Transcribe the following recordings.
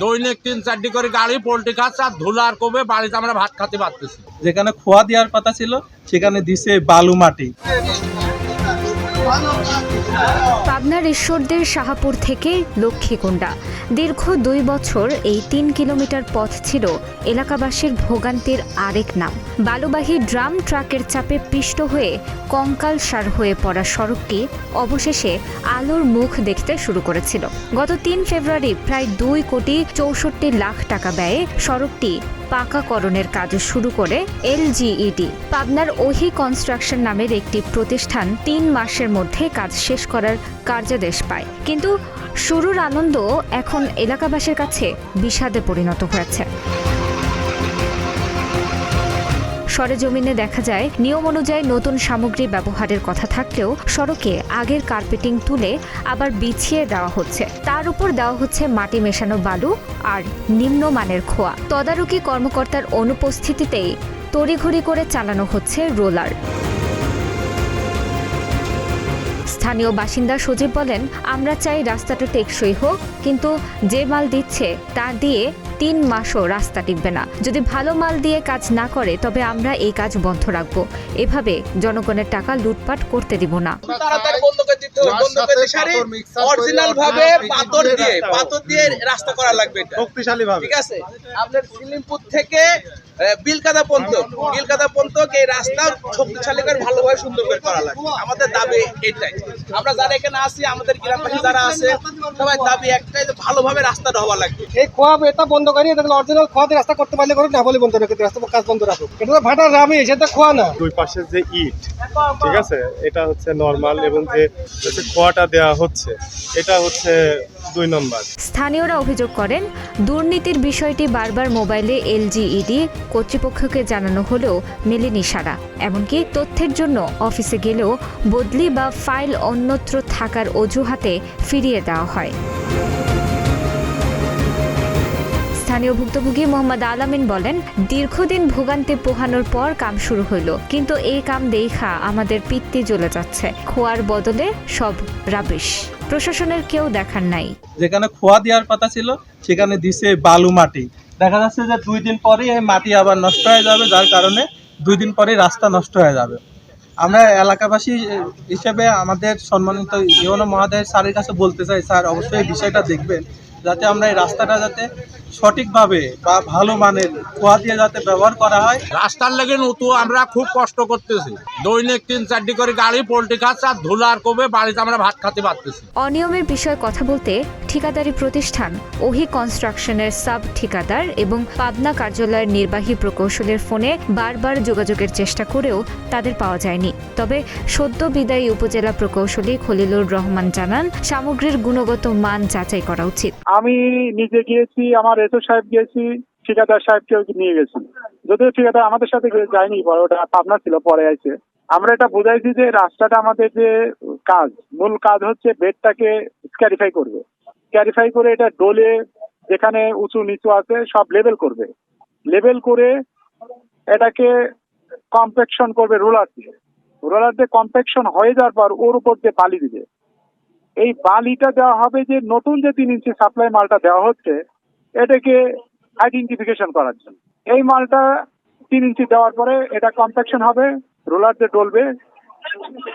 দৈনিক ৩-৪টি করে গাড়ি পোল্ট্রি খাচ্ছে আর ধুলার কবে বাড়িতে আমরা ভাত খেতে পারতেছি। যেখানে খোয়া দেওয়ার কথা ছিল সেখানে দিছে বালু মাটি। পাবনার ঈশ্বরদের শাহপুর থেকে লক্ষ্মীকুণ্ডা দীর্ঘ ২ বছর এই ৩ কিলোমিটার পথ ছিল এলাকাবাসীর ভোগান্তির আরেক নাম। বালুবাহী ড্রাম ট্রাকের চাপে পিষ্ট হয়ে কঙ্কালসার হয়ে পড়া সড়কটি অবশেষে আলোর মুখ দেখতে শুরু করেছিল। গত ৩ ফেব্রুয়ারি প্রায় ২,৬৪,০০,০০০ টাকা ব্যয়ে সড়কটি পাকাকরণের কাজ শুরু করে এলজিইডি। পাবনার ওহি কনস্ট্রাকশন নামের একটি প্রতিষ্ঠান ৩ মাসের মধ্যে কাজ শেষ করার কার্যাদেশ পায়, কিন্তু শুরুর আনন্দ এখন এলাকাবাসীর কাছে বিষাদে পরিণত হয়েছে। সরেজমিনে দেখা যায় নিয়ম অনুযায়ী নতুন সামগ্রী ব্যবহারের কথা থাকলেও সড়কে আগের কার্পেটিং তুলে আবার বিছিয়ে দেওয়া হচ্ছে, তার উপর দেওয়া হচ্ছে মাটি মেশানো বালু আর নিম্নমানের খোয়া। তদারকি কর্মকর্তার অনুপস্থিতিতেই তড়িঘড়ি করে চালানো হচ্ছে রোলার। স্থানীয় বাসিন্দা সজীব বলেন, আমরা চাই রাস্তাটা টেকসই হোক, কিন্তু যে মাল দিচ্ছে তা দিয়ে ৩ মাসও রাস্তা টিকবে না। যদি ভালো মাল দিয়ে কাজ না করে তবে আমরা এই কাজ বন্ধ রাখবো। এভাবে জনগণের টাকা লুটপাট করতে দিব না। রাস্তা করা লাগবে ঠিক আছে। আপনার সিলিমপুর থেকে বিলকাদা পর্যন্ত এই রাস্তা শক্তিশালী করে ভালোভাবে সুন্দর করে করা লাগবে। আমাদের দাবি এটাই। আমরা যারা এখানে আছি, আমাদের গ্রামবাসী যারা আছে, সবাই দাবি একটাই যে ভালোভাবে রাস্তাটা হওয়া লাগবে। এই খোয়া এটা বন্ধ করি, অরিজিনাল খোয়াতে রাস্তা করতে পারলে করুক, না বলে বন্ধ রাখে রাস্তা কাজ বন্ধ রাখুক। এটা তো ভাটার রামি, সেটা খোয়া না। দুই পাশে যে ইট, ঠিক আছে, এটা হচ্ছে নরমাল, এবং যে খোয়াটা দেওয়া হচ্ছে এটা হচ্ছে ২ নম্বর। স্থানীয়রা অভিযোগ করেন, দুর্নীতির বিষয়টি বারবার মোবাইলে এলজিইডি কর্তৃপক্ষকে জানানো হলেও মেলেনি সাড়া। এমনকি তথ্যের জন্য অফিসে গেলেও বদলি বা ফাইল অন্যত্র থাকার অজুহাতে ফিরিয়ে দেওয়া হয়। স্থানীয় ভুক্তভোগী মোহাম্মদ আলামিন বলেন, দীর্ঘদিন ভোগান্তি পোহানোর পর কাম শুরু হইল, কিন্তু এই কাম দেখা আমাদের পিত্তি জ্বলে যাচ্ছে। খোয়ার বদলে সব রাবিশ। প্রশাসনের কেউ দেখার নাই। যেখানে খোয়া দেওয়ার কথা ছিল সেখানে দিছে বালু মাটি। দেখা যাচ্ছে যে 2 দিন পরেই এই মাটি আবার নষ্ট হয়ে যাবে, যার কারণে 2 দিন পরেই রাস্তা নষ্ট হয়ে যাবে। আমরা এলাকাবাসী হিসেবে আমাদের সম্মানিত ইউনো মহোদয় স্যারের কাছে বলতে চাই, স্যার অবশ্যই এই বিষয়টা দেখবেন, যাতে আমরা এই রাস্তাটা যাতে সঠিকভাবে বা ভালো মানের খোয়া দিয়ে যাতে ব্যবহার করা হয়। রাস্তার লেগে নতুন আমরা খুব কষ্ট করতেছি। দৈনিক ৩-৪টি করে গাড়ি পোল্ট্রি খাচ্ছে আর ধুলার কবে বাড়িতে আমরা ভাত খেতে পারতেছি। অনিয়মের বিষয়ে কথা বলতে ঠিকাদারি প্রতিষ্ঠান ওহি কনস্ট্রাকশনের সাব ঠিকাদার এবং পাবনা কার্যালয়ের নির্বাহী প্রকৌশলীর ফোনে বারবার যোগাযোগের চেষ্টা করেও তাদের পাওয়া যায়নি। তবে সদ্য বিদায়ী উপজেলা প্রকৌশলী খলিলুর রহমান জানান, সামগ্রীর গুণগত মান যাচাই করা উচিত। আমি নিজে গিয়েছি, আমার এসও সাহেব গিয়েছি, ঠিকাদার সাহেবকেও নিয়ে গেছি। যদিও ঠিকাদার আমাদের সাথে যায়নি, ওটা পাবনা ছিল, পরে আছে। আমরা এটা বুঝাইছি যে রাস্তাটা আমাদের যে কাজ, মূল কাজ হচ্ছে বেডটাকে স্ক্যারিফাই করবে, স্ক্যারিফাই করে এটা ডোলে যেখানে উঁচু নিচু আছে সব লেভেল করবে, লেভেল করে এটাকে কম্প্যাকশন করবে রোলার দিয়ে কম্প্যাকশন হয়ে যাওয়ার পর ওর উপর দিয়ে বালি দিবে। এই বালিটা দেওয়া হবে যে নতুন যে 3 ইঞ্চি সাপ্লাই মালটা দেওয়া হচ্ছে এটাকে আইডেন্টিফিকেশন করার জন্য। এই মালটা 3 ইঞ্চি দেওয়ার পরে এটা কম্প্যাকশন হবে, রোলার দিয়ে ডলবে,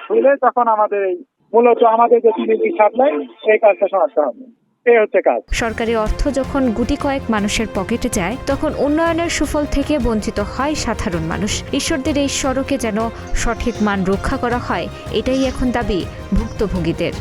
হলে তখন আমাদের এই মূলত আমাদের যে 3 ইঞ্চি সাপ্লাই এই কাজটা সমাপ্ত হবে। এই হচ্ছে কাজ। সরকারি অর্থ যখন গুটি কয়েক মানুষের পকেটে যায়, তখন উন্নয়নের সুফল থেকে বঞ্চিত হয় সাধারণ মানুষ। ঈশ্বরদের এই সড়কে যেন সঠিক মান রক্ষা করা হয়, এটাই এখন দাবি ভুক্তভোগীদের।